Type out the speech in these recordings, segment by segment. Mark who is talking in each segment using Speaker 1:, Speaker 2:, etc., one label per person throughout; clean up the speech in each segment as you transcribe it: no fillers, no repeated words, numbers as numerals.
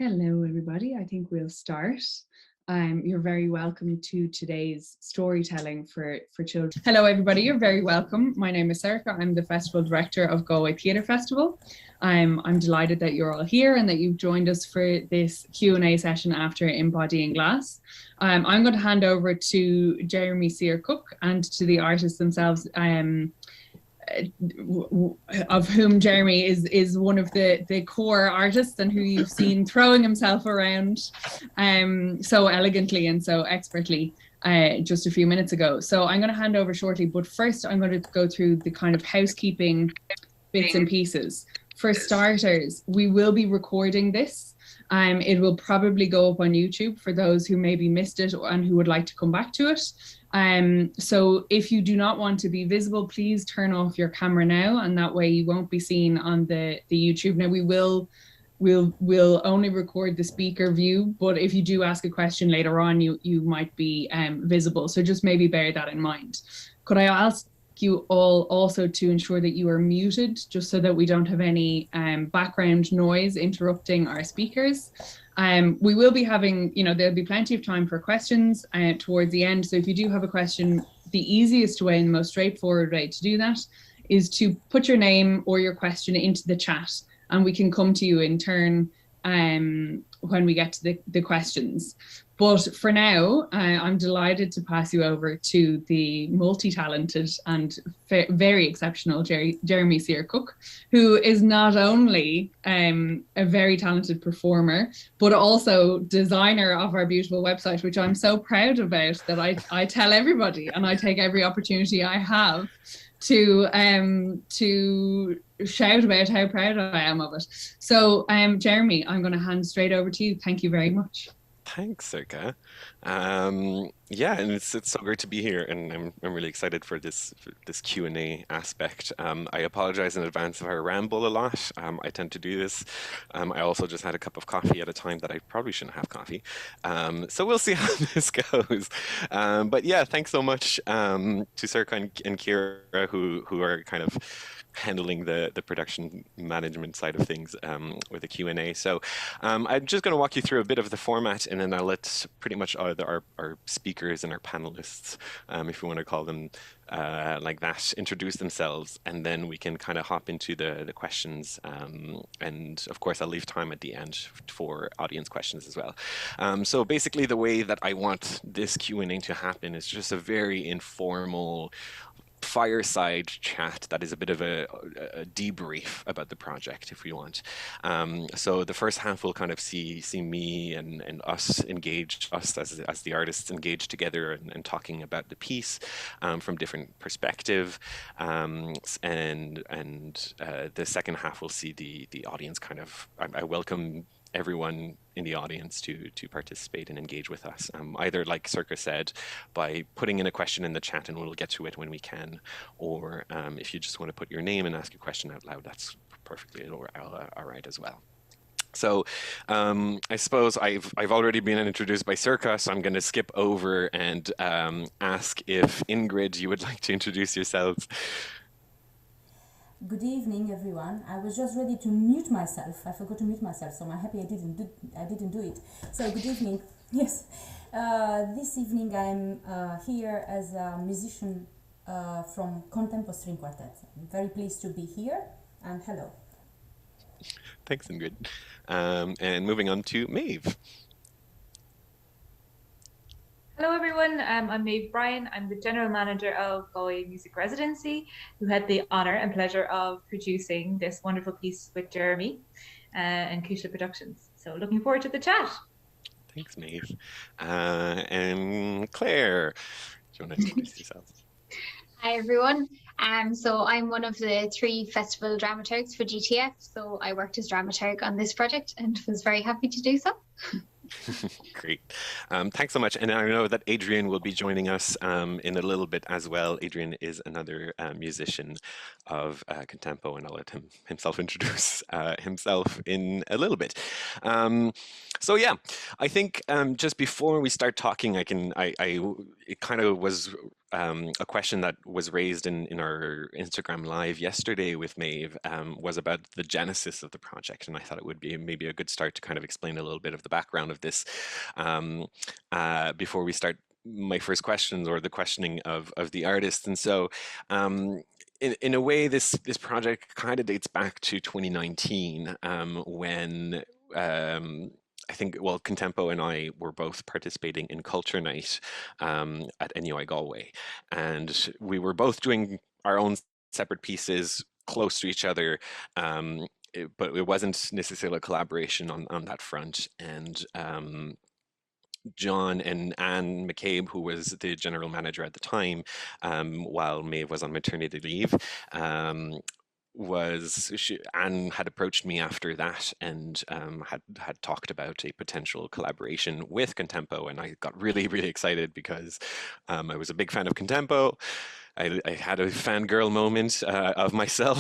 Speaker 1: Hello, everybody. I think we'll start. You're very welcome to today's storytelling for children. Hello, everybody. You're very welcome. My name is Cyr-Cooke. I'm the festival director of Galway Theatre Festival. I'm delighted that you're all here and that you've joined us for this Q&A session after Embodying Glass. I'm going to hand over to Jérémie Cyr-Cooke and to the artists themselves, of whom Jérémie is one of the core artists and who you've seen throwing himself around so elegantly and so expertly just a few minutes ago. So I'm going to hand over shortly, but first I'm going to go through the kind of housekeeping bits and pieces. For starters, we will be recording this. It will probably go up on YouTube for those who maybe missed it and who would like to come back to it. So if you do not want to be visible, please turn off your camera now, and that way you won't be seen on the YouTube. Now we'll only record the speaker view, but if you do ask a question later on, you might be visible. So just maybe bear that in mind. Could I ask you all also to ensure that you are muted, just so that we don't have any background noise interrupting our speakers. We will be having, there'll be plenty of time for questions towards the end. So if you do have a question, the easiest way and the most straightforward way to do that is to put your name or your question into the chat, and we can come to you in turn when we get to the questions. But for now, I'm delighted to pass you over to the multi-talented and very exceptional Jérémie Cyr-Cooke, who is not only a very talented performer, but also designer of our beautiful website, which I'm so proud about that I tell everybody, and I take every opportunity I have to shout about how proud I am of it. So Jérémie, I'm going to hand straight over to you. Thank you very much.
Speaker 2: Thanks, Circa. Yeah, and it's so great to be here, and I'm really excited for this Q&A aspect. I apologize in advance if I ramble a lot. I tend to do this. I also just had a cup of coffee at a time that I probably shouldn't have coffee. So we'll see how this goes. But yeah, thanks so much to Circa and Kira who are kind of handling the production management side of things with the Q&A. So I'm just going to walk you through a bit of the format, and then I'll let pretty much our speakers and our panelists, if you want to call them like that, introduce themselves, and then we can kind of hop into the questions. And of course, I'll leave time at the end for audience questions as well. So basically, the way that I want this Q&A to happen is just a very informal fireside chat that is a bit of a debrief about the project, if we want. So the first half will kind of see me and us engaged, us as the artists engaged together and talking about the piece from different perspective. And the second half will see the audience kind of, I welcome everyone in the audience to participate and engage with us, either, like Circa said, by putting in a question in the chat and we'll get to it when we can, or if you just want to put your name and ask a question out loud, that's perfectly all right as well. So I suppose I've already been introduced by Circa, so I'm going to skip over and ask if Ingrid, you would like to introduce yourselves.
Speaker 3: Good evening, everyone. I was just ready to mute myself. I forgot to mute myself, so I'm happy I didn't do it. So good evening. Yes, this evening I'm here as a musician from ConTempo Quartet. I'm very pleased to be here, and hello.
Speaker 2: Thanks, Ingrid. And moving on to Maeve.
Speaker 4: Hello everyone, I'm Maeve Bryan. I'm the General Manager of Galway Music Residency, who had the honour and pleasure of producing this wonderful piece with Jérémie and Cuisle Productions. So looking forward to the chat.
Speaker 2: Thanks, Maeve. And Claire, do you want to introduce yourself?
Speaker 5: Hi everyone. So I'm one of the 3 festival dramaturgs for GTF. So I worked as dramaturg on this project and was very happy to do so.
Speaker 2: Great. Thanks so much. And I know that Adrian will be joining us in a little bit as well. Adrian is another musician of ConTempo, and I'll let himself introduce himself in a little bit. So yeah, I think just before we start talking, it kind of was a question that was raised in our Instagram live yesterday with Maeve, was about the genesis of the project, and I thought it would be maybe a good start to kind of explain a little bit of the background of this before we start my first questions or the questioning of the artist. And so in a way, this project kind of dates back to 2019, when I think, well, ConTempo and I were both participating in Culture Night at NUI Galway, and we were both doing our own separate pieces close to each other, but it wasn't necessarily a collaboration on that front. And John and Anne McCabe, who was the general manager at the time, while Maeve was on maternity leave, Anne had approached me after that and had talked about a potential collaboration with ConTempo, and I got really, really excited because I was a big fan of ConTempo. I had a fangirl moment of myself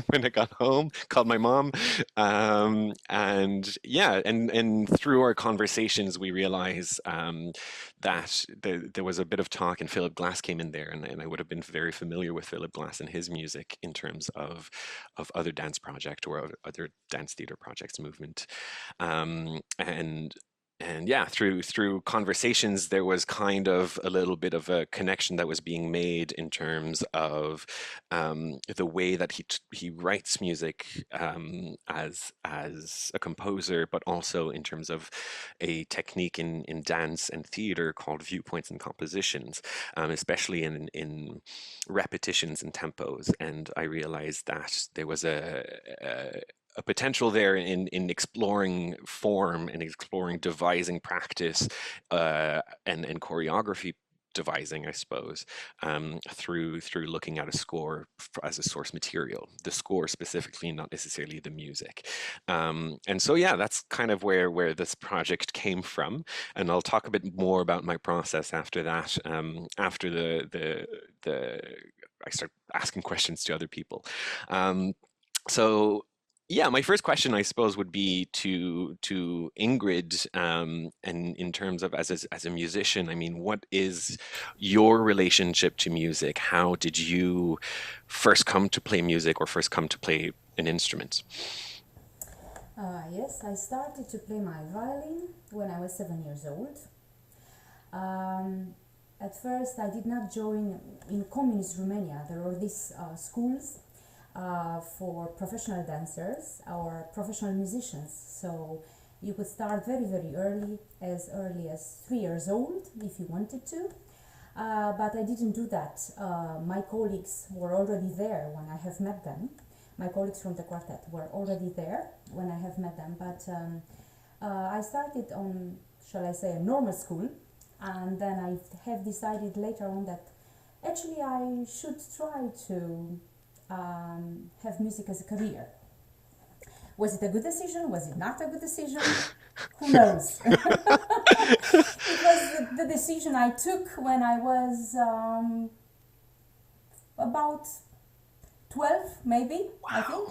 Speaker 2: when I got home, called my mom. And yeah, and through our conversations, we realized that there was a bit of talk, and Philip Glass came in there, and I would have been very familiar with Philip Glass and his music in terms of other dance project or other dance theater projects movement. And yeah, through conversations, there was kind of a little bit of a connection that was being made in terms of the way that he writes music as a composer, but also in terms of a technique in dance and theater called viewpoints and compositions, especially in repetitions and tempos. And I realized that there was a potential there in exploring form and exploring devising practice and choreography devising, I suppose, through looking at a score as a source material, the score specifically, not necessarily the music. And so yeah, that's kind of where this project came from, and I'll talk a bit more about my process after that, after I start asking questions to other people. So yeah, my first question, I suppose, would be to Ingrid, and in terms of as a musician, I mean, what is your relationship to music? How did you first come to play music or first come to play an instrument?
Speaker 3: Yes, I started to play my violin when I was 7 years old. At first, I did not join in communist Romania. There were these schools for professional dancers or professional musicians. So you could start very, very early as 3 years old if you wanted to. But I didn't do that. My colleagues were already there when I have met them. My colleagues from the quartet were already there when I have met them. But I started on, shall I say, a normal school. And then I have decided later on that actually I should try to have music as a career. Was it a good decision? Was it not a good decision? Who knows? It was the decision I took when I was about 12, maybe, wow. I think.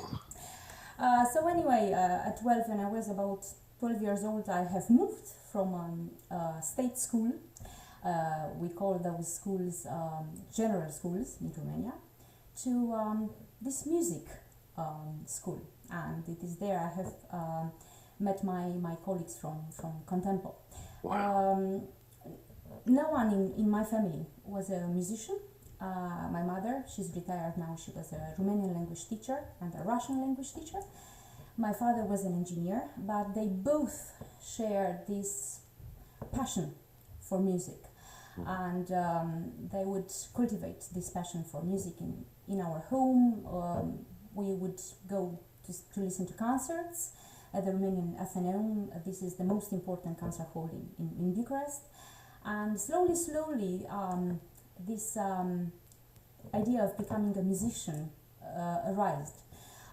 Speaker 3: So anyway, at 12, when I was about 12 years old, I have moved from a state school. We call those schools general schools in Romania, to this music school, and it is there I have met my colleagues from ConTempo. Wow. No one in my family was a musician. My mother, she's retired now, she was a Romanian language teacher and a Russian language teacher. My father was an engineer, but they both shared this passion for music. And they would cultivate this passion for music in our home. We would go to listen to concerts at the Romanian Athenaeum. This is the most important concert hall in Bucharest. And slowly, this idea of becoming a musician arose.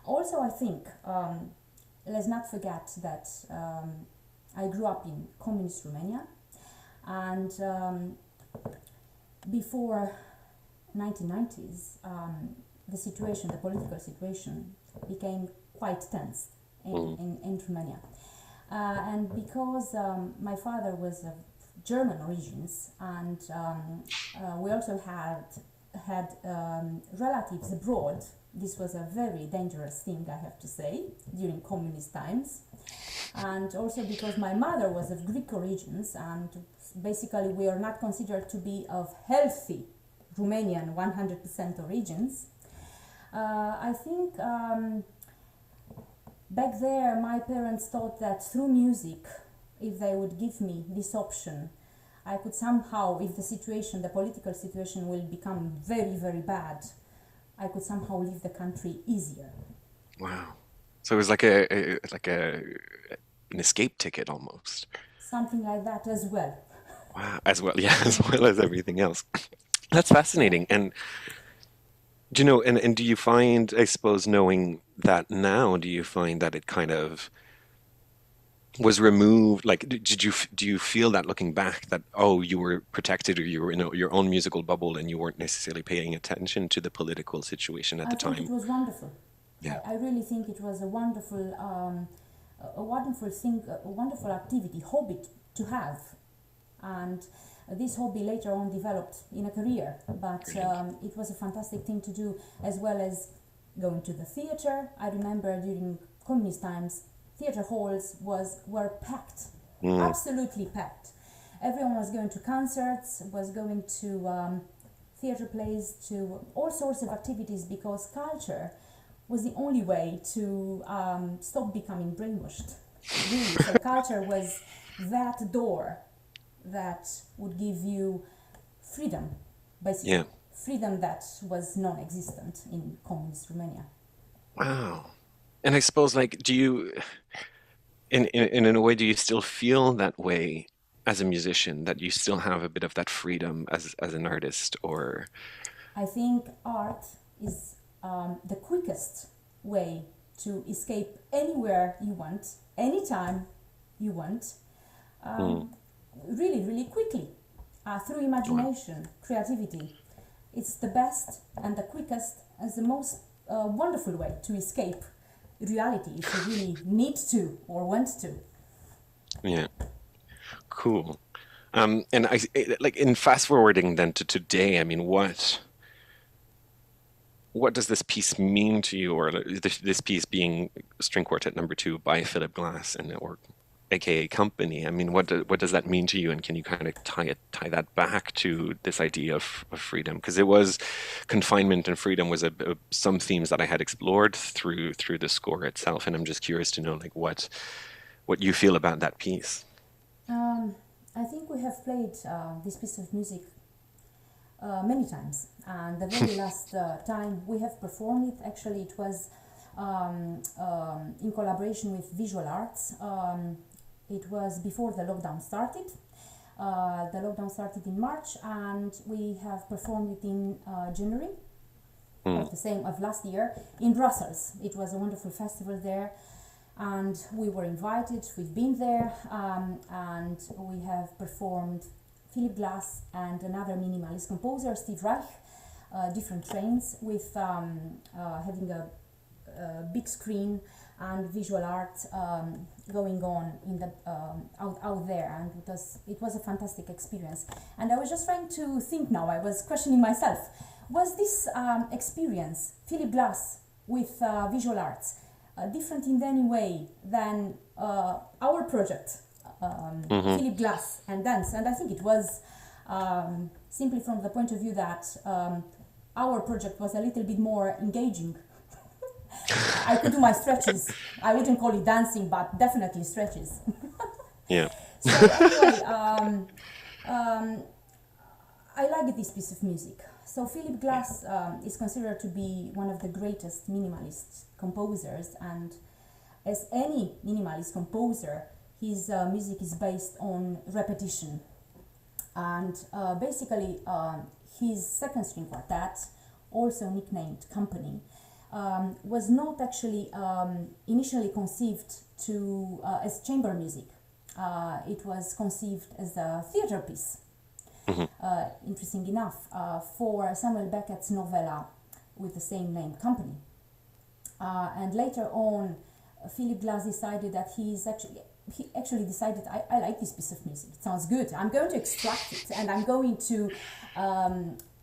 Speaker 3: Also, I think, let's not forget that I grew up in communist Romania, and before 1990s, the political situation became quite tense in Romania. And because my father was of German origins, and we also had relatives abroad. This was a very dangerous thing, I have to say, during communist times. And also because my mother was of Greek origins, and basically we are not considered to be of healthy Romanian 100% origins. I think back there my parents thought that through music, if they would give me this option, I could somehow, if the political situation will become very, very bad, I could somehow leave the country easier.
Speaker 2: Wow. So it was like an escape ticket almost.
Speaker 3: Something like that as well.
Speaker 2: Wow. As well, yeah, as well as everything else. That's fascinating. And do you know, and do you find, I suppose, knowing that now, do you find that it kind of was removed? Like, do you feel that looking back that, oh, you were protected, or you were in your own musical bubble and you weren't necessarily paying attention to the political situation at the time?
Speaker 3: I think it was wonderful.
Speaker 2: Yeah.
Speaker 3: I really think it was a wonderful thing, a wonderful activity, hobby to have. And this hobby later on developed in a career, but it was a fantastic thing to do, as well as going to the theater. I remember during communist times, theater halls were packed, absolutely packed. Everyone was going to concerts, was going to theater plays, to all sorts of activities, because culture was the only way to stop becoming brainwashed. Really, so culture was that door that would give you freedom, basically.
Speaker 2: Yeah.
Speaker 3: Freedom that was non-existent in communist Romania.
Speaker 2: Wow. And I suppose, like, do you, in a way, do you still feel that way as a musician, that you still have a bit of that freedom as an artist, or?
Speaker 3: I think art is the quickest way to escape anywhere you want, anytime you want, really, really quickly, through imagination, creativity. It's the best and the quickest and the most wonderful way to escape reality if you really need to or want to.
Speaker 2: Yeah. Cool. And like, in fast forwarding then to today, I mean, what does this piece mean to you, or this piece being String Quartet number 2 by Philip Glass, or aka Company? I mean, what does that mean to you, and can you kind of tie that back to this idea of freedom? Because it was confinement and freedom was some themes that I had explored through the score itself, and I'm just curious to know, like, what you feel about that piece.
Speaker 3: I think we have played this piece of music many times, and the very last time we have performed it, actually it was in collaboration with Visual Arts. It was before the lockdown started. The lockdown started in March, and we have performed it in January of last year in Brussels. It was a wonderful festival there, and we were invited. We've been there, and we have performed Philip Glass and another minimalist composer, Steve Reich, different trains, with having a big screen and visual art going on in the out there, and it was a fantastic experience. And I was just trying to think now. I was questioning myself: was this experience, Philip Glass with visual arts, different in any way than our project, Philip Glass and dance? And I think it was simply from the point of view that our project was a little bit more engaging. I could do my stretches. I wouldn't call it dancing, but definitely stretches.
Speaker 2: Yeah.
Speaker 3: So anyway, I like this piece of music. So Philip Glass is considered to be one of the greatest minimalist composers, and as any minimalist composer, his music is based on repetition. And basically, his second string quartet, also nicknamed Company, was not actually initially conceived as chamber music. It was conceived as a theater piece, interesting enough, for Samuel Beckett's novella with the same name, Company. And later on, Philip Glass decided that he is actually, he actually decided, I like this piece of music, it sounds good, I'm going to extract it and I'm going to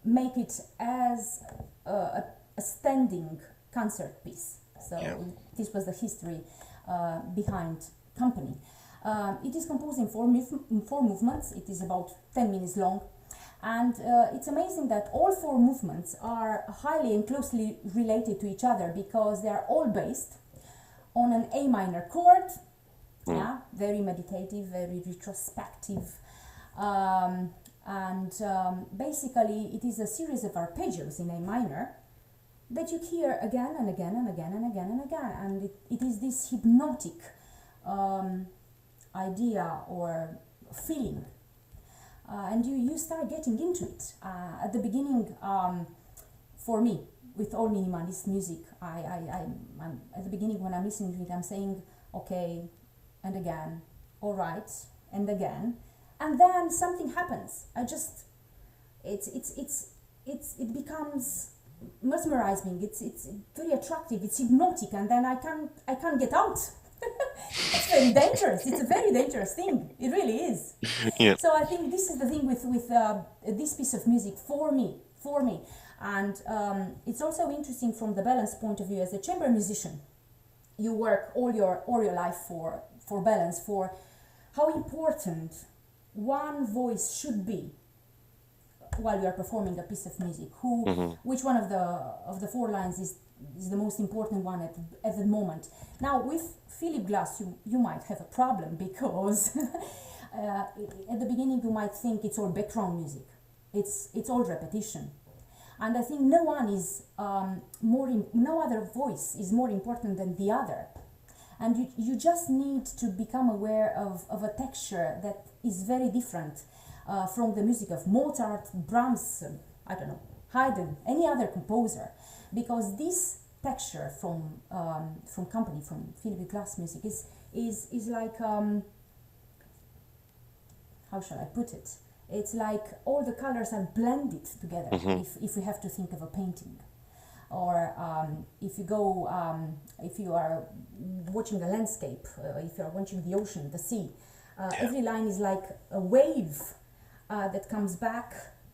Speaker 3: make it as a standing concert piece. So this was the history behind Company. It is composed in four movements. It is about 10 minutes long. And it's amazing that all four movements are highly and closely related to each other because they are all based on an A minor chord. Yeah, very meditative, very retrospective. Basically it is a series of arpeggios in A minor that you hear again and again and again and again and again. And it is this hypnotic idea or feeling. And you start getting into it. At the beginning, for me, with all minimalist music, I'm at the beginning when I'm listening to it, I'm saying, okay, and again, all right, and again, and then something happens. It becomes mesmerizing. It's very attractive. It's hypnotic, and then I can't get out. It's very dangerous. It's a very dangerous thing. It really is. Yeah. So I think this is the thing with this piece of music for me. And it's also interesting from the balance point of view. As a chamber musician, you work all your life for balance, for how important one voice should be while you are performing a piece of music. Which one of the four lines is the most important one at the moment. Now with Philip Glass you might have a problem because at the beginning you might think it's all background music, it's all repetition, and I think no other voice is more important than the other, and you just need to become aware of a texture that is very different from the music of Mozart, Brahms, I don't know, Haydn, any other composer, because this texture from Company, from Philip Glass music is like how shall I put it? It's like all the colors are blended together. If we have to think of a painting, or if you are watching a landscape, if you are watching the ocean, the sea, every line is like a wave that comes back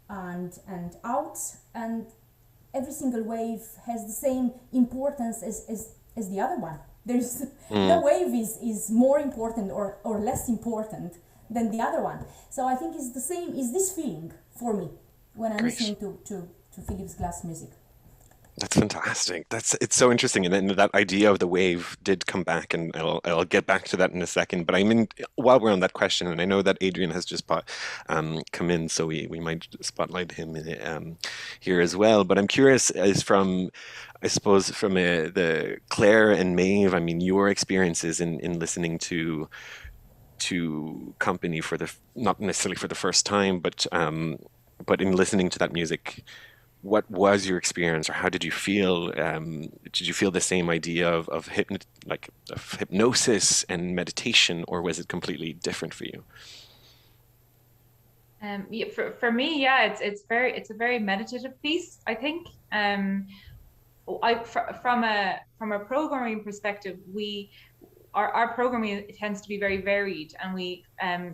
Speaker 3: and out, and every single wave has the same importance as the other one. There is no wave is more important or less important than the other one. So I think it's the same, is this feeling for me when I'm listening to Philip Glass music.
Speaker 2: That's fantastic. It's so interesting, and then that idea of the wave did come back, and I'll get back to that in a second. But while we're on that question, and I know that Adrian has just come in, so we might spotlight him here as well. But I'm curious, the Claire and Maeve, I mean, your experiences in listening to Company not necessarily for the first time, but in listening to that music. What was your experience, or how did you feel? Did you feel the same idea of hypnosis and meditation, or was it completely different for you?
Speaker 4: For me, it's a very meditative piece, I think. From a programming perspective, our programming tends to be very varied, and we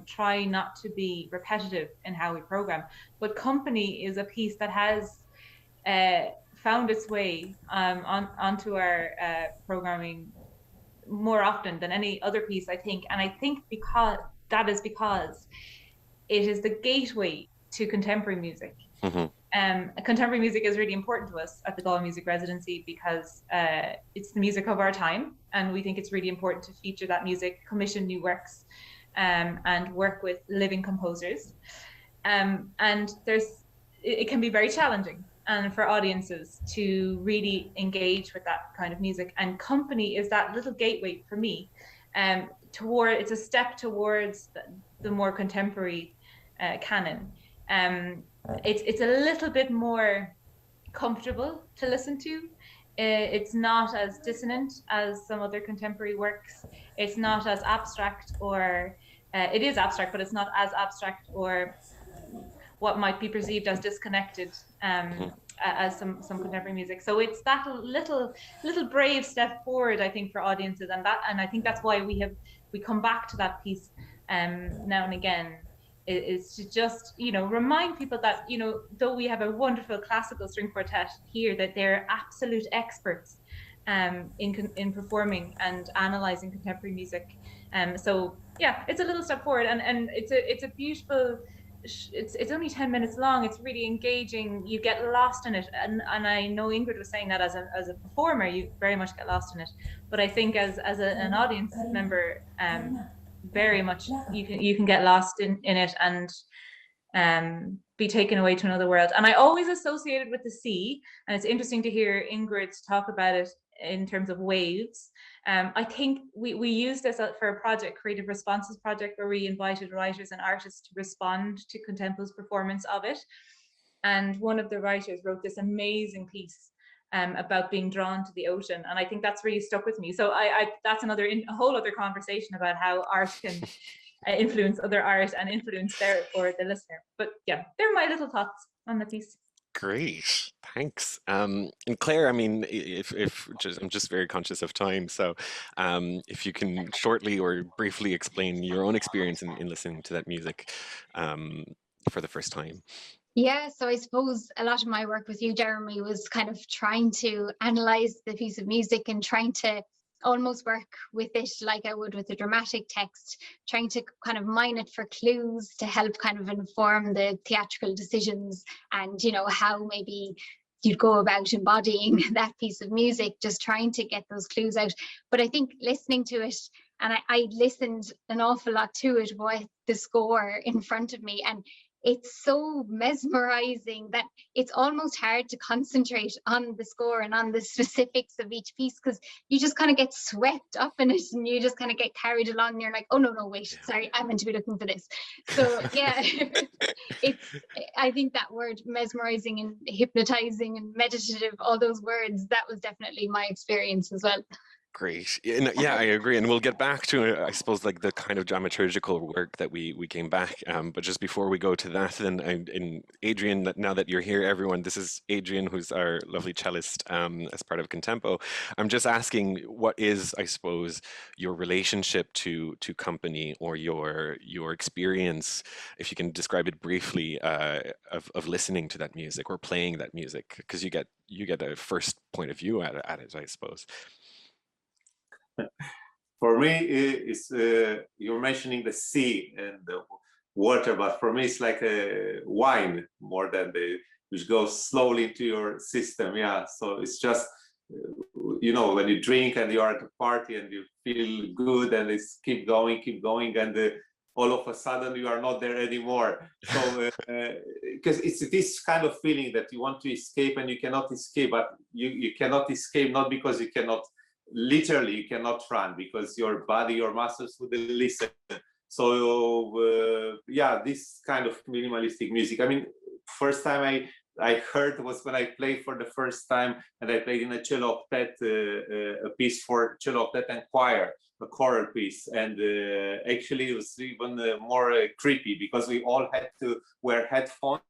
Speaker 4: try not to be repetitive in how we program. But Company is a piece that has found its way onto our programming more often than any other piece, I think. And I think because it is the gateway to contemporary music. Contemporary music is really important to us at the Galway Music Residency because it's the music of our time, and we think it's really important to feature that music, commission new works, and work with living composers. And it can be very challenging and for audiences to really engage with that kind of music. And Company is that little gateway for me. It's a step towards the more contemporary canon. It's a little bit more comfortable to listen to. It's not as dissonant as some other contemporary works. It's not as abstract, or it is abstract, but it's not as abstract or what might be perceived as disconnected as some contemporary music. So it's that little brave step forward, I think, for audiences, and I think that's why we we come back to that piece now and again, is to just, you know, remind people that, you know, though we have a wonderful classical string quartet here, that they're absolute experts in performing and analyzing contemporary music. So yeah, it's a little step forward, and it's a beautiful. It's only 10 minutes long. It's really engaging. You get lost in it, and I know Ingrid was saying that as a performer, you very much get lost in it. But I think as an audience member, very much you can get lost in it and be taken away to another world. And I always associate it with the sea, and it's interesting to hear Ingrid talk about it in terms of waves. I think we used this for a project, Creative Responses project, where we invited writers and artists to respond to ConTempo's performance of it. And one of the writers wrote this amazing piece about being drawn to the ocean, and I think that's really stuck with me. So that's a whole other conversation about how art can influence other art and influence there for the listener. But yeah, they're my little thoughts on the piece.
Speaker 2: Great, thanks. And Claire, I mean, if I'm just very conscious of time, so if you can shortly or briefly explain your own experience in listening to that music for the first time.
Speaker 5: Yeah, so I suppose a lot of my work with you, Jérémie, was kind of trying to analyze the piece of music and trying to almost work with it like I would with a dramatic text, trying to kind of mine it for clues to help kind of inform the theatrical decisions, and, you know, how maybe you'd go about embodying that piece of music, just trying to get those clues out. But I think listening to it, and I listened an awful lot to it with the score in front of me, and it's so mesmerizing that it's almost hard to concentrate on the score and on the specifics of each piece, because you just kind of get swept up in it and you just kind of get carried along and you're like, oh no, wait, sorry, I'm meant to be looking for this. So yeah, I think that word mesmerizing and hypnotizing and meditative, all those words, that was definitely my experience as well.
Speaker 2: Great. Yeah, I agree. And we'll get back to, I suppose, like the kind of dramaturgical work that we came back. But just before we go to that, then, and Adrian, now that you're here, everyone, this is Adrian, who's our lovely cellist as part of ConTempo. I'm just asking, what is, I suppose, your relationship to company, or your experience, if you can describe it briefly, of listening to that music or playing that music, because you get a first point of view at it, I suppose.
Speaker 6: For me, it's you're mentioning the sea and the water, but for me it's like a wine more than which goes slowly into your system. Yeah, so it's just you know, when you drink and you are at a party and you feel good and it's keep going, and all of a sudden you are not there anymore. So because it's this kind of feeling that you want to escape and you cannot escape, but you cannot escape, not because you cannot. Literally, you cannot run because your body, your muscles wouldn't listen. So yeah, this kind of minimalistic music. I mean, first time I heard was when I played for the first time, and I played in a cello octet, a piece for cello octet and choir, a choral piece, and actually it was even more creepy because we all had to wear headphones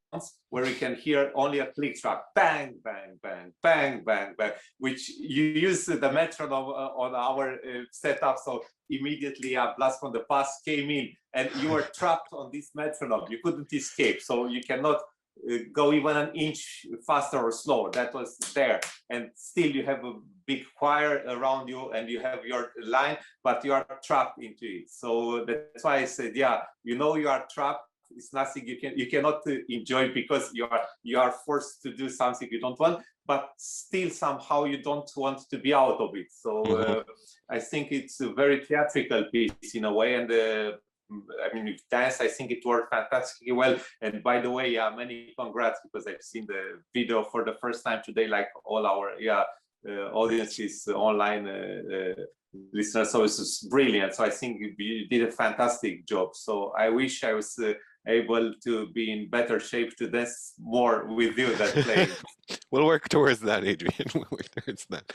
Speaker 6: where we can hear only a click track, bang, bang, bang, bang, bang, bang, which you use the metronome on our setup. So immediately a blast from the past came in, and you were trapped on this metronome. You couldn't escape, so you cannot go even an inch faster or slower. That was there, and still you have a big choir around you and you have your line, but you are trapped into it. So that's why I said, yeah, you know, you are trapped. It's nothing you cannot enjoy because you are forced to do something you don't want, but still somehow you don't want to be out of it. So I think it's a very theatrical piece in a way, and I mean, with dance, I think it worked fantastically well. And by the way, yeah, many congrats, because I've seen the video for the first time today, like all our audience is online listeners. So it's brilliant. So I think you did a fantastic job. So I wish I was able to be in better shape to dance more with you than playing.
Speaker 2: We'll work towards that, Adrian. We'll work towards that.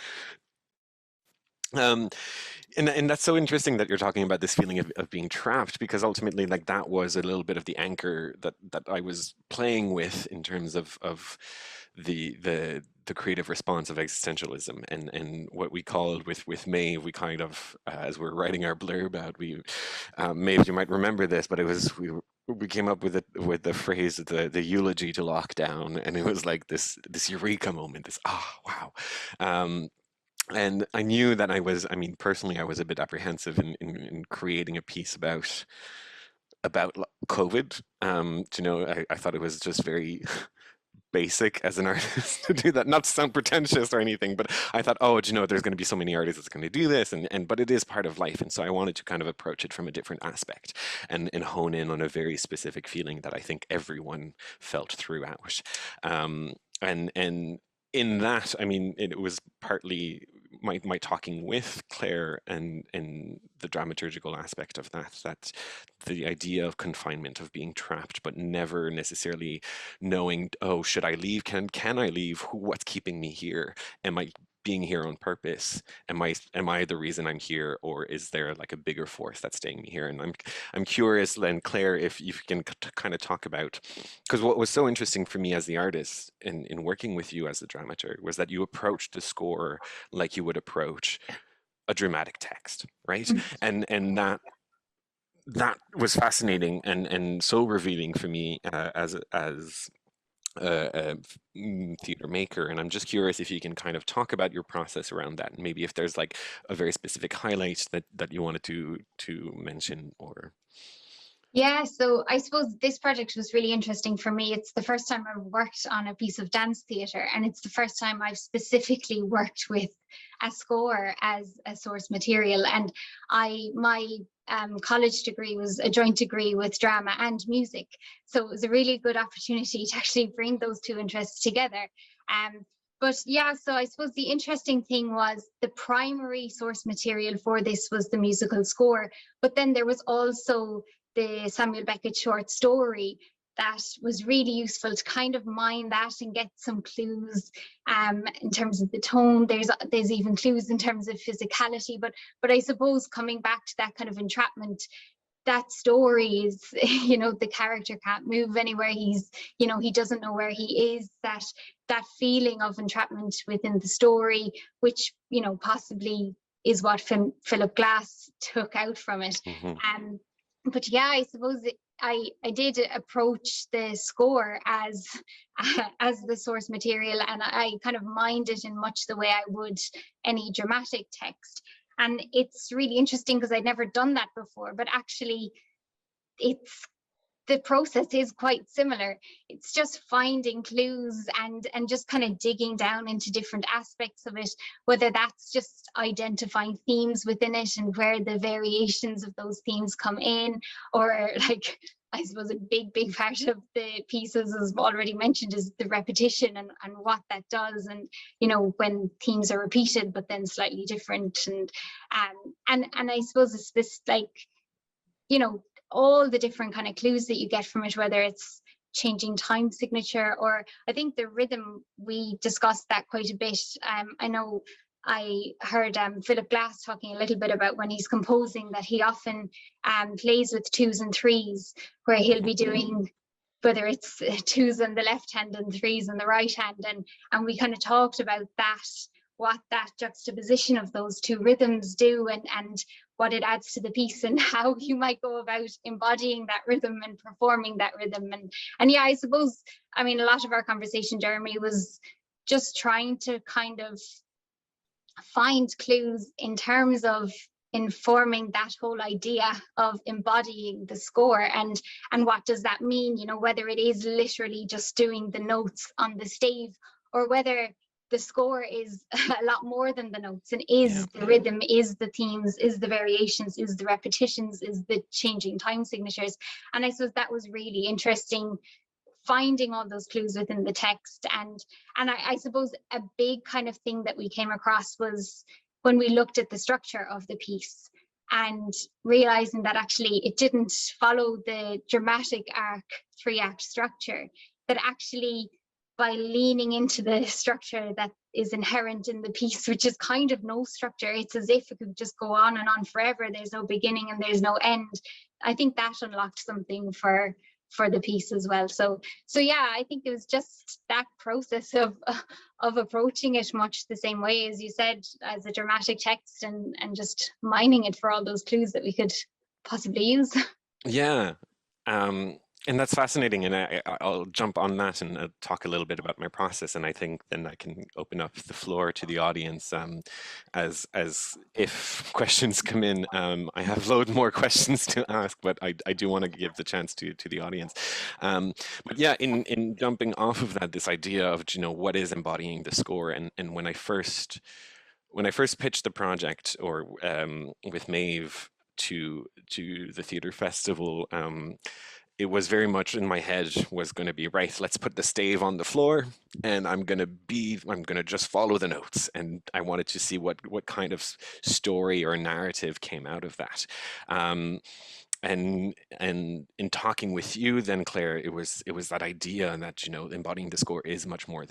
Speaker 2: And that's so interesting that you're talking about this feeling of being trapped, because ultimately, like, that was a little bit of the anchor that I was playing with in terms of the creative response of existentialism, and what we called with Maeve, we kind of as we're writing our blurb out, Maeve, you might remember this, but we came up with the phrase the eulogy to lockdown, and it was like this eureka moment, this wow. And I knew that personally, I was a bit apprehensive in creating a piece about COVID. I thought it was just very basic as an artist to do that. Not to sound pretentious or anything, but I thought, there's going to be so many artists that's going to do this, but it is part of life, and so I wanted to kind of approach it from a different aspect and hone in on a very specific feeling that I think everyone felt throughout. And in that, it was partly my talking with Claire and the dramaturgical aspect of that the idea of confinement, of being trapped, but never necessarily knowing, should I leave? Can I leave? What's keeping me here? Am I being here on purpose? Am I the reason I'm here, or is there like a bigger force that's staying me here? And I'm curious, Len, Claire, if you can kind of talk about, because what was so interesting for me as the artist in working with you as the dramaturg was that you approached the score like you would approach a dramatic text, right? And that was fascinating and so revealing for me as a theater maker. And I'm just curious if you can kind of talk about your process around that, and maybe if there's like a very specific highlight that you wanted to mention. Or
Speaker 5: yeah, so I suppose this project was really interesting for me. It's the first time I've worked on a piece of dance theatre, and it's the first time I've specifically worked with a score as a source material. And my college degree was a joint degree with drama and music, so it was a really good opportunity to actually bring those two interests together. But yeah, so I suppose the interesting thing was the primary source material for this was the musical score, but then there was also the Samuel Beckett short story that was really useful to kind of mine that and get some clues in terms of the tone. There's even clues in terms of physicality, but I suppose coming back to that kind of entrapment, that story is, the character can't move anywhere. He doesn't know where he is. That feeling of entrapment within the story, which possibly is what Philip Glass took out from it. But yeah, I suppose I did approach the score as the source material, and I kind of mined it in much the way I would any dramatic text. And it's really interesting because I'd never done that before, but actually the process is quite similar. It's just finding clues and just kind of digging down into different aspects of it, whether that's just identifying themes within it and where the variations of those themes come in, or like, I suppose a big part of the pieces, as already mentioned, is the repetition and what that does. And, when themes are repeated, but then slightly different. And I suppose it's this, like, all the different kind of clues that you get from it, whether it's changing time signature, or I think the rhythm, we discussed that quite a bit. I know I heard Philip Glass talking a little bit about when he's composing that he often plays with 2s and 3s, where he'll be doing, whether it's 2s on the left hand and 3s on the right hand, and we kind of talked about that, what that juxtaposition of those two rhythms do, and what it adds to the piece, and how you might go about embodying that rhythm and performing that rhythm. And yeah, I suppose, a lot of our conversation, Jérémie, was just trying to kind of find clues in terms of informing that whole idea of embodying the score, and what does that mean, whether it is literally just doing the notes on the stave, or whether the score is a lot more than the notes, and is the rhythm, is the themes, is the variations, is the repetitions, is the changing time signatures. And I suppose that was really interesting, finding all those clues within the text. And I suppose a big kind of thing that we came across was when we looked at the structure of the piece, and realizing that actually it didn't follow the dramatic arc 3-act structure, that actually by leaning into the structure that is inherent in the piece, which is kind of no structure, it's as if it could just go on and on forever. There's no beginning and there's no end. I think that unlocked something for the piece as well. So yeah, I think it was just that process of approaching it much the same way as you said, as a dramatic text, and just mining it for all those clues that we could possibly use.
Speaker 2: Yeah. And that's fascinating, and I'll jump on that and talk a little bit about my process, and I think then I can open up the floor to the audience as if questions come in. I have loads more questions to ask, but I do want to give the chance to the audience. But yeah, in jumping off of that, this idea of, you know, what is embodying the score, and when I first pitched the project, or with Maeve to the theatre festival, it was very much in my head was going to be, right, let's put the stave on the floor, and I'm going to just follow the notes. And I wanted to see what kind of story or narrative came out of that. And in talking with you then, Claire, it was that idea that, you know, embodying the score is much more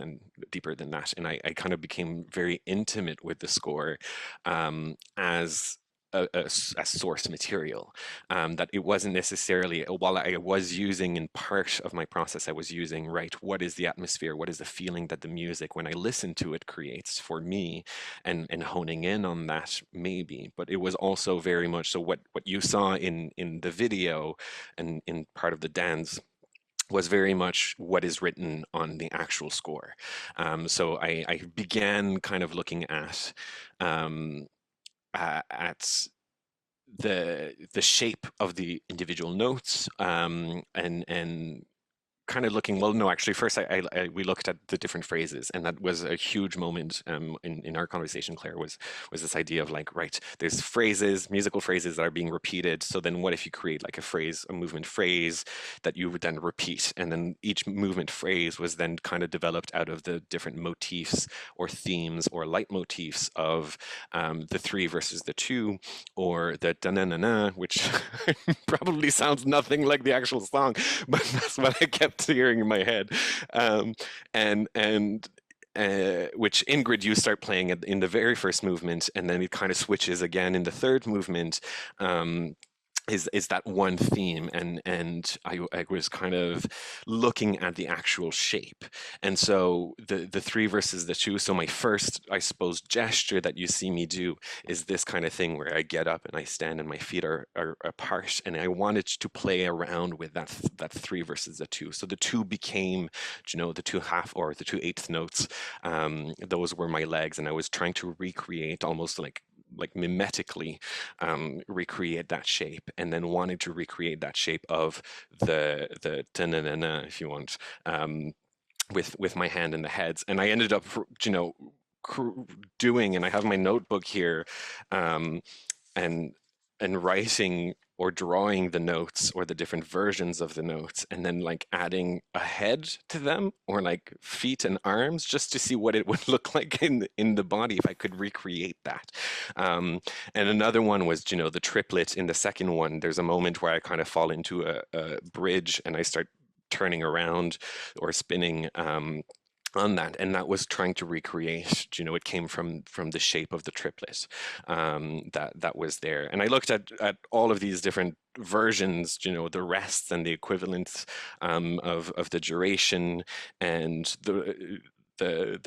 Speaker 2: deeper than that. And I kind of became very intimate with the score as a source material, that it wasn't necessarily, while I was using in part of my process, I was using, right, what is the atmosphere, what is the feeling that the music, when I listen to it, creates for me, and honing in on that maybe. But it was also very much so what you saw in the video and in part of the dance was very much what is written on the actual score. So I began kind of looking at the shape of the individual notes, and kind of looking, well, no, actually, first we looked at the different phrases, and that was a huge moment in our conversation, Claire, was this idea of like, right, there's phrases, musical phrases that are being repeated. So then what if you create like a movement phrase that you would then repeat, and then each movement phrase was then kind of developed out of the different motifs or themes or leitmotifs of the 3 versus the 2, or the da-na-na-na, which probably sounds nothing like the actual song, but that's what I kept hearing in my head, which Ingrid, you start playing in the very first movement, and then it kind of switches again in the third movement. Is that one theme, and I was kind of looking at the actual shape, and so the 3 versus the 2. So my first, I suppose, gesture that you see me do is this kind of thing where I get up and I stand and my feet are apart, and I wanted to play around with that 3 versus the 2. So the 2 became, you know, the 2/2 or the 2/8 notes. Those were my legs, and I was trying to recreate almost like mimetically recreate that shape, and then wanted to recreate that shape of the ta-na-na-na, if you want, with my hand in the heads. And I ended up, you know, doing, and I have my notebook here, and writing or drawing the notes or the different versions of the notes, and then like adding a head to them, or like feet and arms, just to see what it would look like in the body if I could recreate that. And another one was, you know, the triplet. In the second one, there's a moment where I kind of fall into a bridge, and I start turning around or spinning on that, and that was trying to recreate, you know, it came from the shape of the triplet that was there. And I looked at all of these different versions, you know, the rests and the equivalents of the duration, and the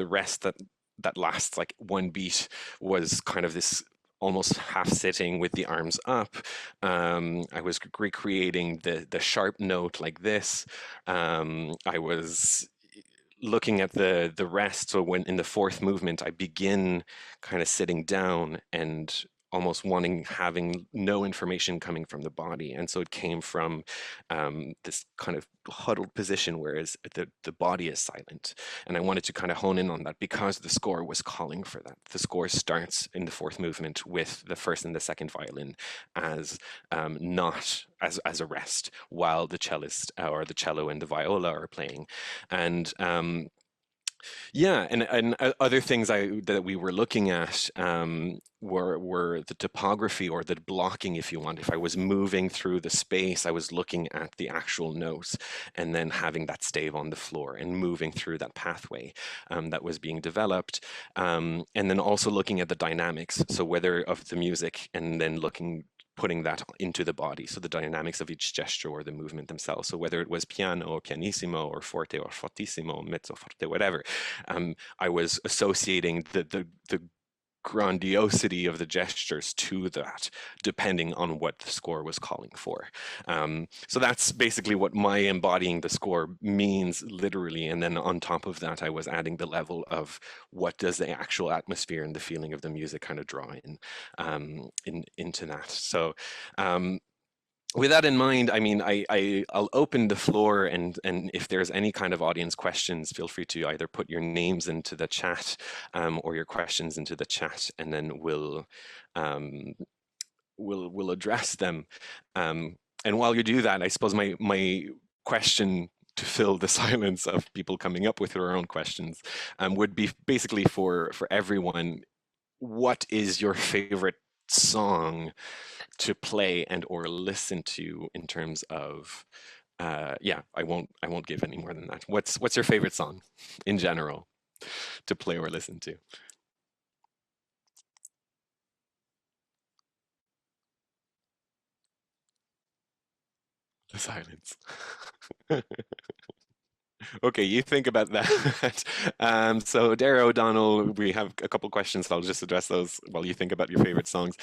Speaker 2: rest that lasts like one beat was kind of this almost half sitting with the arms up. I was recreating the sharp note like this. I was looking at the rest. So when in the fourth movement, I begin kind of sitting down and almost having no information coming from the body. And so it came from this kind of huddled position, whereas the body is silent. And I wanted to kind of hone in on that because the score was calling for that. The score starts in the fourth movement with the first and the second violin as not as a rest, while the cellist or the cello and the viola are playing. And yeah, and other things that we were looking at were the topography or the blocking, if you want. If I was moving through the space, I was looking at the actual notes, and then having that stave on the floor and moving through that pathway that was being developed, and then also looking at the dynamics. So whether of the music, and then looking putting that into the body, so the dynamics of each gesture or the movement themselves. So whether it was piano or pianissimo or forte or fortissimo, mezzo forte, whatever, I was associating the grandiosity of the gestures to that, depending on what the score was calling for. So that's basically what my embodying the score means literally. And then on top of that, I was adding the level of what does the actual atmosphere and the feeling of the music kind of draw into that. So with that in mind, I mean, I'll open the floor, and if there's any kind of audience questions, feel free to either put your names into the chat or your questions into the chat, and then we'll address them. And while you do that, I suppose my question to fill the silence of people coming up with their own questions would be basically for everyone, what is your favorite song to play and or listen to in terms of yeah, I won't give any more than that. What's your favorite song in general to play or listen to? The silence. Okay, you think about that. So Dara O'Donnell, we have a couple questions. I'll just address those while you think about your favorite songs.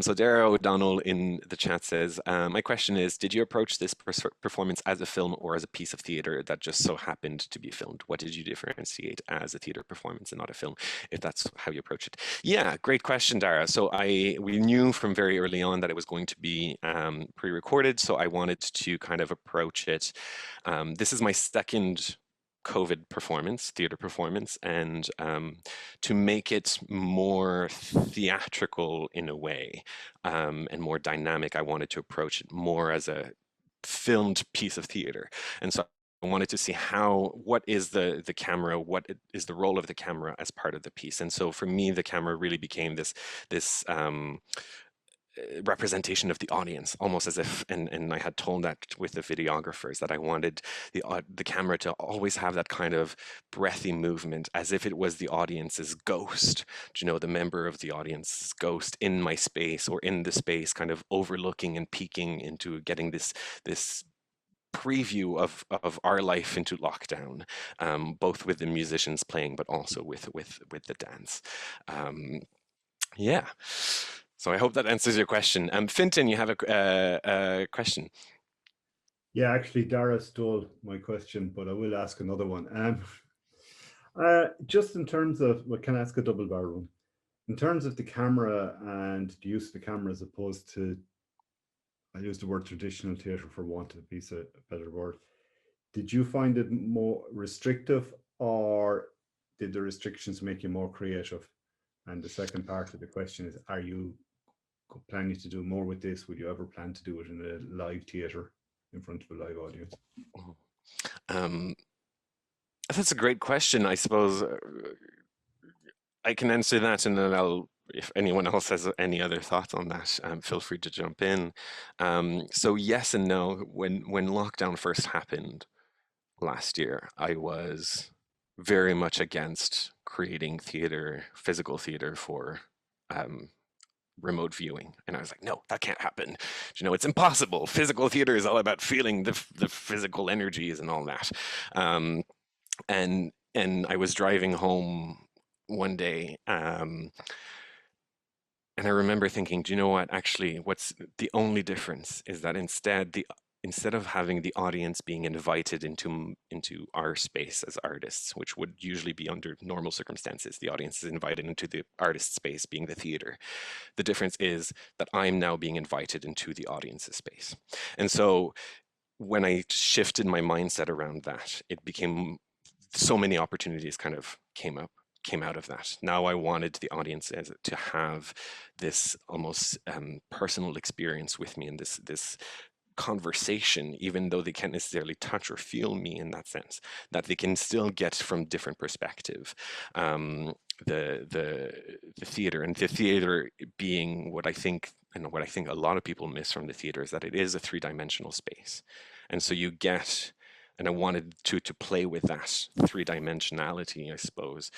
Speaker 2: So Dara O'Donnell in the chat says, my question is, did you approach this performance as a film or as a piece of theater that just so happened to be filmed? What did you differentiate as a theater performance and not a film, if that's how you approach it? Yeah, great question, Dara. So we knew from very early on that it was going to be pre-recorded, so I wanted to kind of approach it. This is my second COVID performance, theater performance, and to make it more theatrical in a way and more dynamic, I wanted to approach it more as a filmed piece of theater. And so I wanted to see what is the camera, what is the role of the camera as part of the piece. And so for me, the camera really became this representation of the audience, almost as if, and I had told that with the videographers, that I wanted the camera to always have that kind of breathy movement, as if it was the audience's ghost, the member of the audience's ghost in my space or in the space, kind of overlooking and peeking into getting this preview of our life into lockdown, both with the musicians playing, but also with the dance. Yeah. So I hope that answers your question. Fintan, you have a question.
Speaker 7: Yeah, actually, Dara stole my question, but I will ask another one. Just in terms of, can I ask a double barrel one? In terms of the camera and the use of the camera as opposed to, I use the word traditional theatre for want of a better word. Did you find it more restrictive, or did the restrictions make you more creative? And the second part of the question is, are you planning to do more with this? Would you ever plan to do it in a live theatre in front of a live audience?
Speaker 2: That's a great question. I suppose I can answer that, and then if anyone else has any other thoughts on that, feel free to jump in. So yes and no. When lockdown first happened last year, I was very much against creating theater, physical theater for remote viewing, and I was like, no, that can't happen. It's impossible. Physical theater is all about feeling the physical energies and all that. And I was driving home one day, and I remember thinking, do you know what? Actually, what's the only difference is that instead of having the audience being invited into our space as artists, which would usually be under normal circumstances, the audience is invited into the artist space, being the theater. The difference is that I'm now being invited into the audience's space. And so when I shifted my mindset around that, it became so many opportunities kind of came out of that. Now I wanted the audience to have this almost personal experience with me in this conversation, even though they can't necessarily touch or feel me in that sense, that they can still get from different perspective. The theater, and the theater being what I think a lot of people miss from the theater is that it is a three-dimensional space. And so you get, and I wanted to play with that three-dimensionality, I suppose,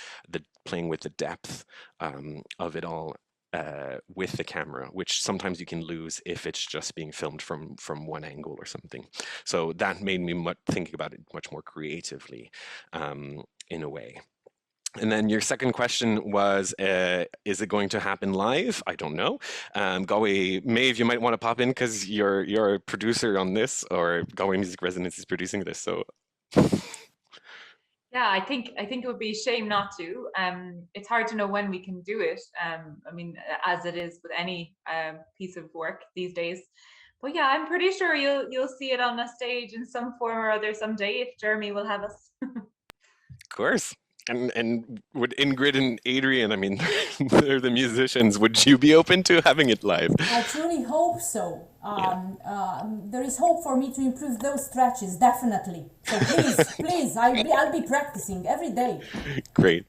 Speaker 2: playing with the depth of it all, with the camera, which sometimes you can lose if it's just being filmed from one angle or something. So that made me think about it much more creatively, in a way. And then your second question was, is it going to happen live? I don't know. Galway, Maeve, you might want to pop in because you're a producer on this, or Galway Music Residency is producing this. So
Speaker 4: yeah, I think it would be a shame not to. It's hard to know when we can do it. I mean, as it is with any piece of work these days. But yeah, I'm pretty sure you'll see it on a stage in some form or other someday if Jérémie will have us.
Speaker 2: of course. And would Ingrid and Adrian, I mean, they're the musicians, would you be open to having it live?
Speaker 3: I truly hope so. There is hope for me to improve those stretches, definitely. So please, I'll be practicing every day.
Speaker 2: Great.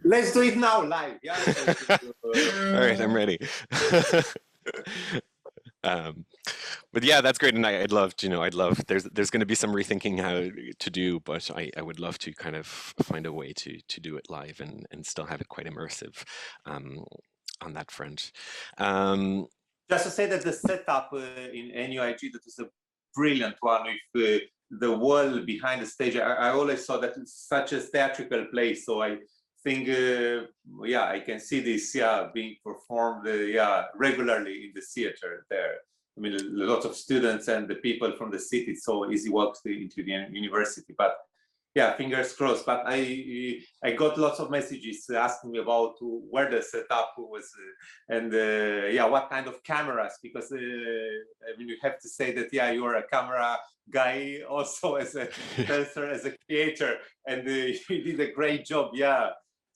Speaker 6: Let's do it now, live. Yeah.
Speaker 2: All right, I'm ready. But yeah, that's great, and I'd love, there's going to be some rethinking how to do, but I would love to kind of find a way to do it live and still have it quite immersive on that front.
Speaker 6: Just to say that the setup in NUIG, that was a brilliant one with the wall behind the stage. I always saw that it's such a theatrical place, so I think, I can see this, being performed, regularly in the theater there. I mean, a lot of students and the people from the city, so easy walks into the university. But yeah, fingers crossed. But I got lots of messages asking me about where the setup was and what kind of cameras, because I mean, you have to say that you're a camera guy also as a dancer, as a creator, and you did a great job.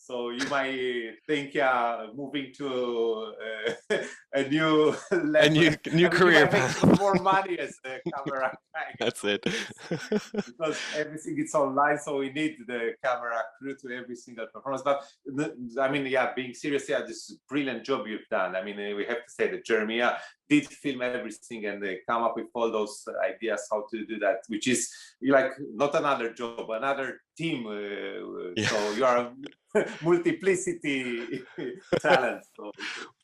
Speaker 6: So you might think, moving to a new level,
Speaker 2: a new career
Speaker 6: path, more money as a camera guy.
Speaker 2: That's it.
Speaker 6: Because everything is online, so we need the camera crew to every single performance. But I mean, being serious, this is a brilliant job you've done. I mean, we have to say that Jérémie did film everything and they come up with all those ideas how to do that, which is like not another job, another team. So you are a multiplicity talent. So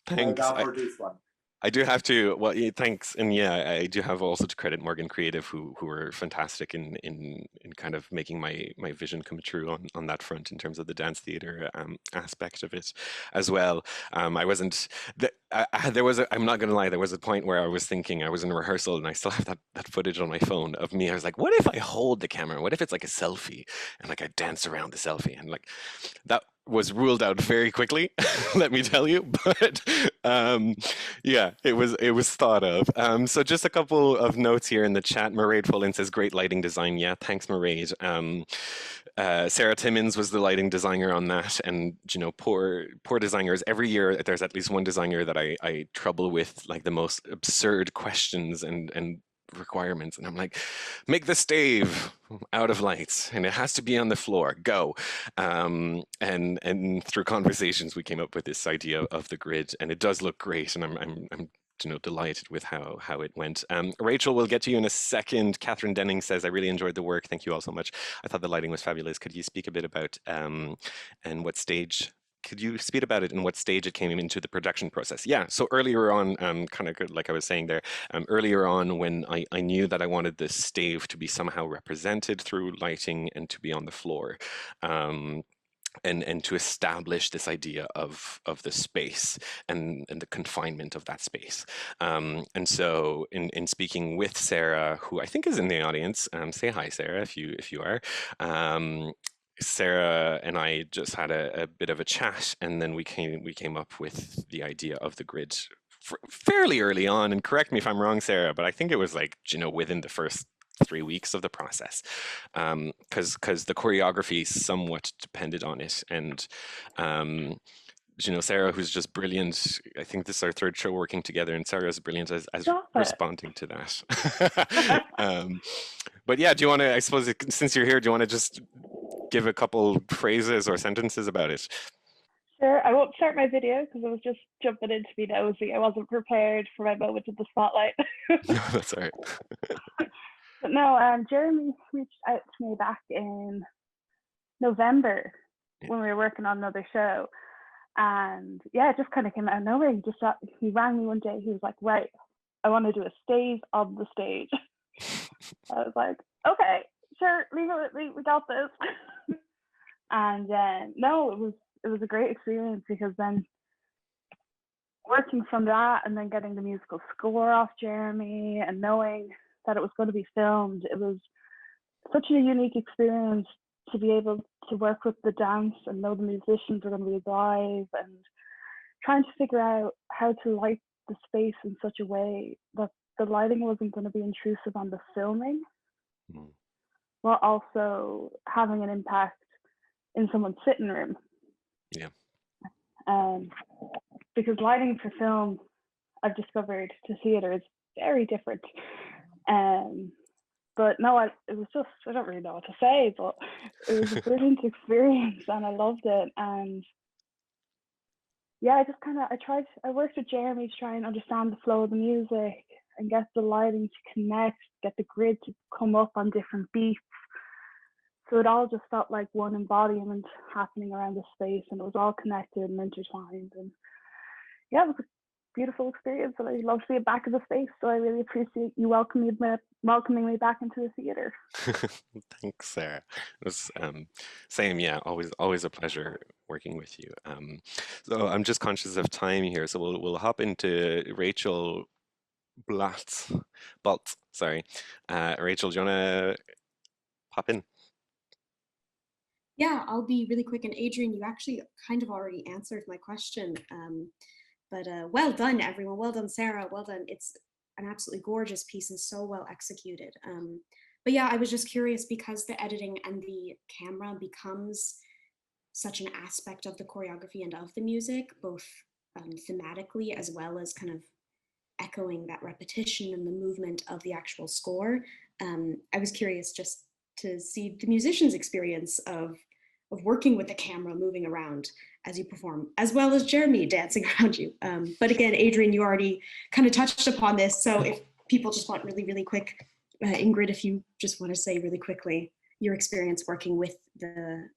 Speaker 2: thanks.
Speaker 6: Well done for this one.
Speaker 2: I do have to, well, thanks, and I do have also to credit Morgan Creative, who were fantastic in kind of making my vision come true on that front in terms of the dance theater aspect of it as well. I wasn't, I'm not going to lie, there was a point where I was thinking, I was in rehearsal and I still have that footage on my phone of me. I was like, what if I hold the camera? What if it's like a selfie and like I dance around the selfie? And like that was ruled out very quickly, let me tell you. But it was thought of. So just a couple of notes here in the chat. Mairead Fullen says, great lighting design. Yeah, thanks, Mairead. Sarah Timmins was the lighting designer on that, and poor designers. Every year there's at least one designer that I trouble with, like the most absurd questions and requirements, and I'm like, make the stave out of lights and it has to be on the floor, go. And through conversations we came up with this idea of the grid, and it does look great, and I'm delighted with how it went. Rachel, we'll get to you in a second. Catherine Denning says, I really enjoyed the work, thank you all so much. I thought the lighting was fabulous. Could you speak a bit about and what stage and what stage it came into the production process? Yeah, so earlier on, kind of like I was saying there, earlier on when I knew that I wanted the stave to be somehow represented through lighting and to be on the floor, and to establish this idea of the space and the confinement of that space. And so in speaking with Sarah, who I think is in the audience, say hi, Sarah, if you are. Sarah and I just had a bit of a chat, and then we came up with the idea of the grid fairly early on. And correct me if I'm wrong, Sarah, but I think it was like, within the first 3 weeks of the process, because the choreography somewhat depended on it. And Sarah, who's just brilliant. I think this is our third show working together, and Sarah's brilliant as responding to that. But yeah, do you want to, I suppose, since you're here, do you want to just give a couple phrases or sentences about it?
Speaker 8: Sure. I won't start my video because I was just jumping in to be nosy. I wasn't prepared for my moment in the spotlight.
Speaker 2: No, that's all right.
Speaker 8: But no, Jérémie reached out to me back in November when we were working on another show. And yeah, it just kind of came out of nowhere. He rang me one day. He was like, right, I want to do a stave on the stage. I was like, okay, sure, leave it with me. We got this. And no, it was a great experience, because then working from that and then getting the musical score off Jérémie and knowing that it was going to be filmed, it was such a unique experience to be able to work with the dance and know the musicians are going to be live, and trying to figure out how to light the space in such a way that the lighting wasn't going to be intrusive on the filming, while also having an impact in someone's sitting room.
Speaker 2: Yeah.
Speaker 8: Because lighting for film, I've discovered, to theatre is very different. But no, it was just, I don't really know what to say, but it was a brilliant experience and I loved it. And yeah, I worked with Jérémie to try and understand the flow of the music and get the lighting to connect, get the grid to come up on different beats. So it all just felt like one embodiment happening around the space, and it was all connected and intertwined. And yeah, it was a beautiful experience, and I love to be back in the space. So I really appreciate you welcoming me back into the theatre.
Speaker 2: Thanks, Sarah. It was same, yeah. Always a pleasure working with you. So I'm just conscious of time here, so we'll hop into Rachel Bolt. Sorry, Rachel, do you wanna pop in?
Speaker 9: Yeah, I'll be really quick. And Adrian, you actually kind of already answered my question. But well done, everyone. Well done, Sarah. Well done. It's an absolutely gorgeous piece and so well executed. But yeah, I was just curious, because the editing and the camera becomes such an aspect of the choreography and of the music, both thematically as well as kind of echoing that repetition and the movement of the actual score. I was curious just to see the musician's experience of working with the camera moving around as you perform, as well as Jérémie dancing around you. But again, Adrian, you already kind of touched upon this. So if people just want really, really quick, Ingrid, if you just want to say really quickly your experience working with the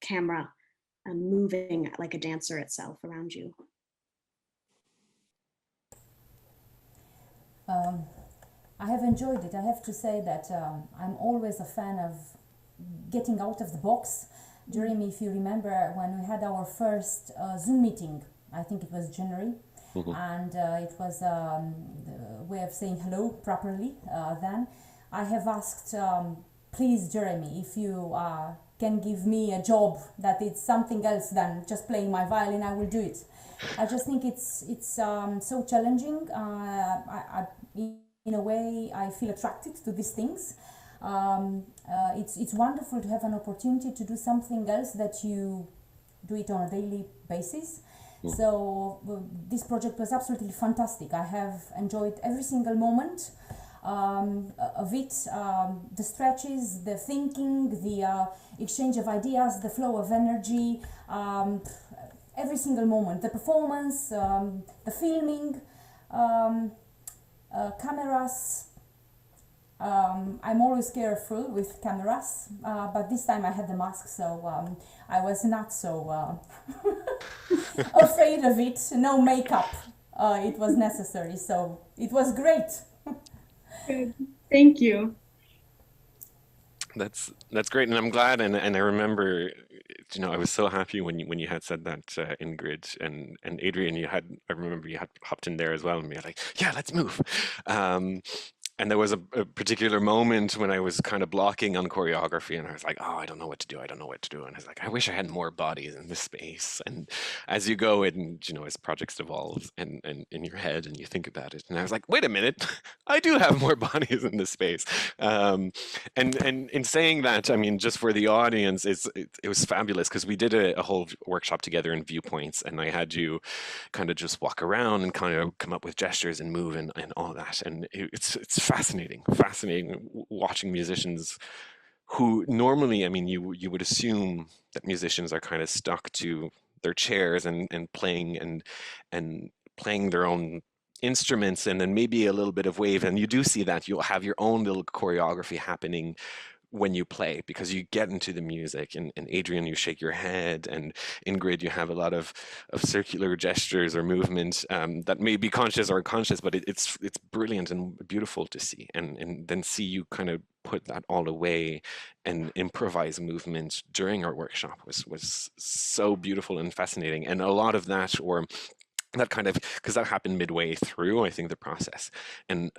Speaker 9: camera moving like a dancer itself around you.
Speaker 3: I have enjoyed it. I have to say that I'm always a fan of getting out of the box. Jérémie, if you remember, when we had our first Zoom meeting, I think it was January, and it was the way of saying hello properly then. I have asked, please, Jérémie, if you can give me a job that it's something else than just playing my violin, I will do it. I just think it's so challenging. In a way, I feel attracted to these things. It's wonderful to have an opportunity to do something else that you do it on a daily basis. So this project was absolutely fantastic. I have enjoyed every single moment of it, the stretches, the thinking, the exchange of ideas, the flow of energy, every single moment, the performance, the filming, cameras. I'm always careful with cameras, but this time I had the mask, so I was not so afraid of it. No makeup, it was necessary, so it was great.
Speaker 9: Good. Thank you.
Speaker 2: That's great, and I'm glad, and I remember, you know, I was so happy when you had said that, Ingrid and Adrian. I remember you had hopped in there as well, and we were like, yeah, let's move. And there was a particular moment when I was kind of blocking on choreography, and I was like, oh, I don't know what to do. And I was like, I wish I had more bodies in this space. And as you go and, you know, as projects evolve and in your head and you think about it, and I was like, wait a minute, I do have more bodies in this space. And in saying that, I mean, just for the audience, it was fabulous, because we did a whole workshop together in viewpoints, and I had you kind of just walk around and kind of come up with gestures and move and all that. And it's fascinating watching musicians who normally, I mean, you would assume that musicians are kind of stuck to their chairs and playing and playing their own instruments, and then maybe a little bit of wave, and you do see that you'll have your own little choreography happening when you play, because you get into the music, and Adrian, you shake your head, and Ingrid, you have a lot of circular gestures or movement that may be conscious or unconscious, but it's brilliant and beautiful to see, and then see you kind of put that all away and improvise movement during our workshop was so beautiful and fascinating. And a lot of that, or that kind of, because that happened midway through, I think, the process, and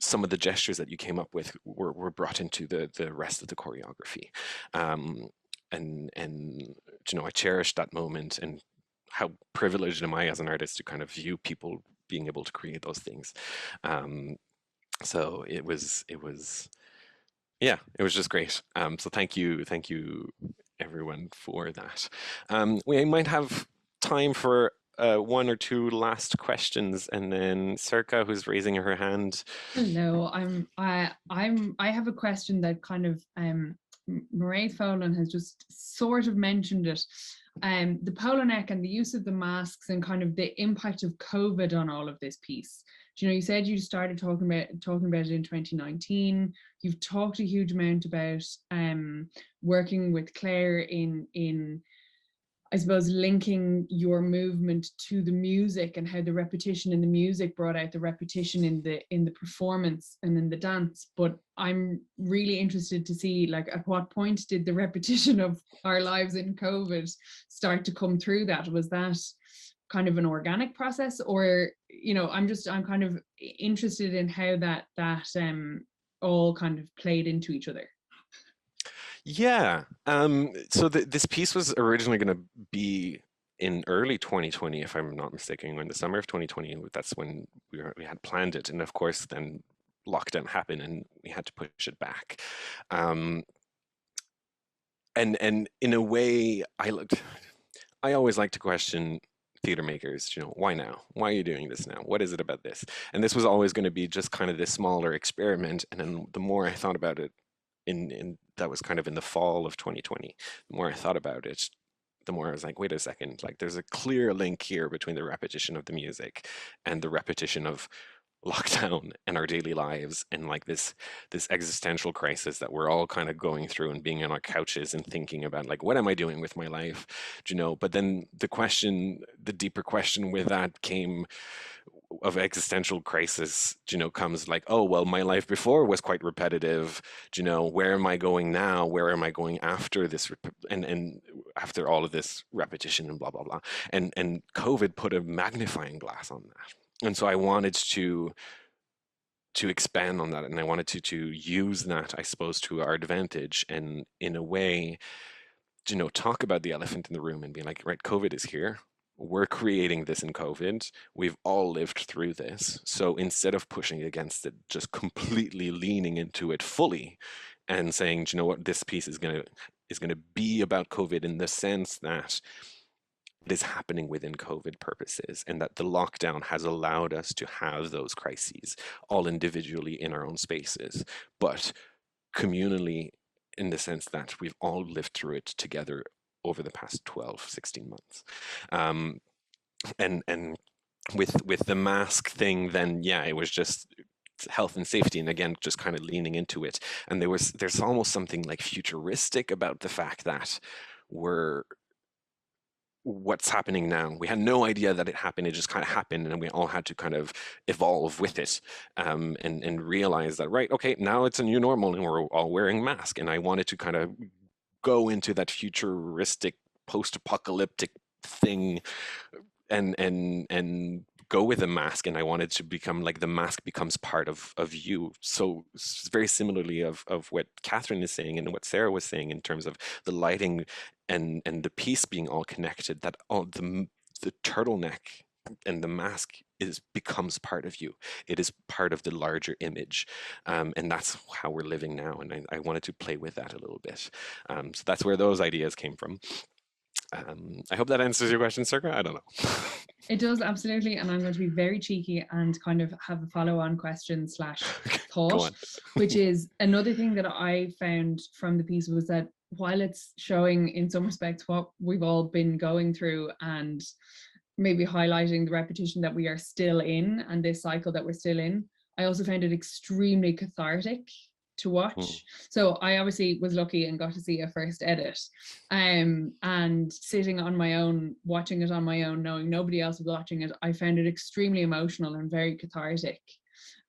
Speaker 2: some of the gestures that you came up with were brought into the rest of the choreography. And you know, I cherished that moment, and how privileged am I as an artist to kind of view people being able to create those things. So it was yeah, it was just great. So thank you everyone for that. We might have time for one or two last questions, and then Circa, who's raising her hand.
Speaker 1: Hello, I have a question that kind of Mairead Fowlin has just sort of mentioned it. The polo neck and the use of the masks, and kind of the impact of COVID on all of this piece. You know, you said you started talking about it in 2019. You've talked a huge amount about working with Claire in I suppose linking your movement to the music, and how the repetition in the music brought out the repetition in the performance and in the dance. But I'm really interested to see, like, at what point did the repetition of our lives in COVID start to come through that? Was that kind of an organic process, or, you know, I'm kind of interested in how that all kind of played into each other.
Speaker 2: Yeah. So this piece was originally going to be in early 2020, if I'm not mistaken, in the summer of 2020. That's when we had planned it, and of course, then lockdown happened, and we had to push it back. And in a way, I always like to question theater makers, you know, why now? Why are you doing this now? What is it about this? And this was always going to be just kind of this smaller experiment. And then the more I thought about it, in that was kind of in the fall of 2020, the more I thought about it, the more I was like, wait a second, like, there's a clear link here between the repetition of the music and the repetition of lockdown and our daily lives, and like this existential crisis that we're all kind of going through, and being on our couches and thinking about, like, what am I doing with my life, you know? But then the deeper question with that came of existential crisis, you know, comes like, oh, well, my life before was quite repetitive, you know, where am I going now? Where am I going after this, and after all of this repetition and blah, blah, blah. And COVID put a magnifying glass on that. And so I wanted to expand on that, and I wanted to use that, I suppose, to our advantage, and in a way, you know, talk about the elephant in the room and be like, right, COVID is here. We're creating this in COVID. We've all lived through this. So instead of pushing against it, just completely leaning into it fully and saying, you know what, this piece is going to be about COVID, in the sense that it is happening within COVID purposes, and that the lockdown has allowed us to have those crises, all individually in our own spaces, but communally, in the sense that we've all lived through it together over the past 12, 16 months. And with the mask thing, then, yeah, it was just health and safety, and again, just kind of leaning into it. And there's almost something like futuristic about the fact that what's happening now. We had no idea that it happened. It just kind of happened, and we all had to kind of evolve with it, and realize that, right, okay, now it's a new normal, and we're all wearing masks. And I wanted to kind of go into that futuristic, post-apocalyptic thing, and go with a mask. And I wanted to become like, the mask becomes part of you. So very similarly of what Catherine is saying and what Sarah was saying in terms of the lighting and the piece being all connected, that all the turtleneck and the mask becomes part of you. It is part of the larger image, and that's how we're living now. And I wanted to play with that a little bit. So that's where those ideas came from. I hope that answers your question, Circa. I don't know.
Speaker 1: It does, absolutely. And I'm going to be very cheeky and kind of have a follow-on question / thought, which is another thing that I found from the piece, was that while it's showing in some respects what we've all been going through, and maybe highlighting the repetition that we are still in, and this cycle that we're still in, I also found it extremely cathartic to watch. So I obviously was lucky and got to see a first edit, and sitting on my own, watching it on my own, knowing nobody else was watching it, I found it extremely emotional and very cathartic.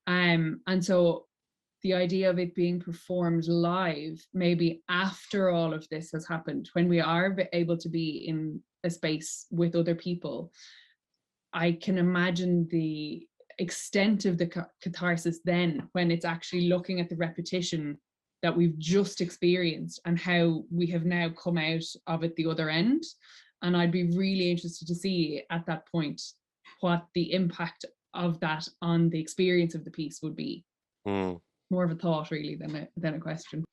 Speaker 1: And so the idea of it being performed live, maybe after all of this has happened, when we are able to be in a space with other people, I can imagine the extent of the catharsis then, when it's actually looking at the repetition that we've just experienced and how we have now come out of it the other end. And I'd be really interested to see at that point what the impact of that on the experience of the piece would be. More of a thought really than a question.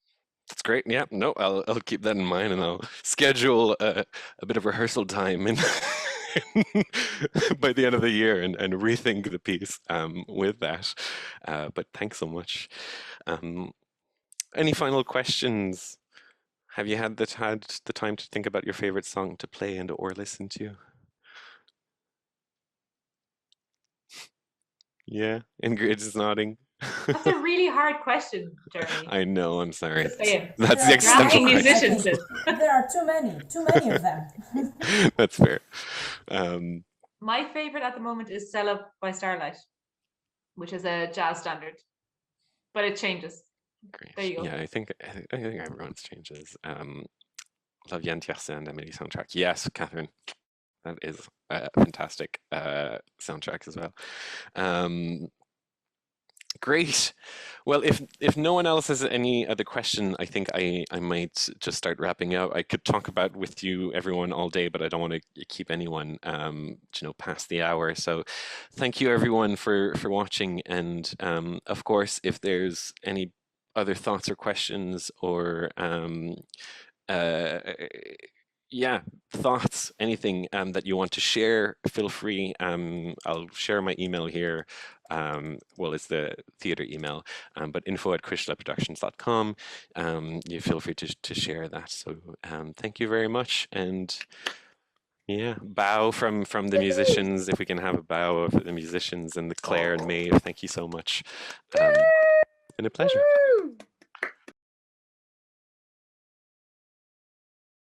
Speaker 2: That's great. Yeah, no, I'll keep that in mind, and I'll schedule a bit of rehearsal time in by the end of the year and rethink the piece with that. But thanks so much. Any final questions? Have you had the time to think about your favorite song to play and or listen to? Yeah, Ingrid is nodding.
Speaker 4: That's a really hard question, Jérémie.
Speaker 2: I know, I'm sorry.
Speaker 4: That's
Speaker 2: the existential question.
Speaker 3: There are too many of them.
Speaker 2: That's fair.
Speaker 4: My favorite at the moment is Sell Up by Starlight, which is a jazz standard, but it changes.
Speaker 2: Great.
Speaker 4: There you go.
Speaker 2: Yeah, I think everyone's changes. La Vie Entière and Emily soundtrack. Yes, Catherine. That is a fantastic soundtrack as well. Great. Well, if no one else has any other question, I think I might just start wrapping up. I could talk about with you everyone all day, but I don't want to keep anyone past the hour. So thank you everyone for watching. And of course, if there's any other thoughts or questions or thoughts, anything that you want to share, feel free. I'll share my email here. Well, it's the theatre email, but info@cuisleproductions.com. You feel free to share that. So thank you very much. And yeah, bow from the musicians, if we can have a bow of the musicians and the Claire and Maeve. Thank you so much. And a pleasure.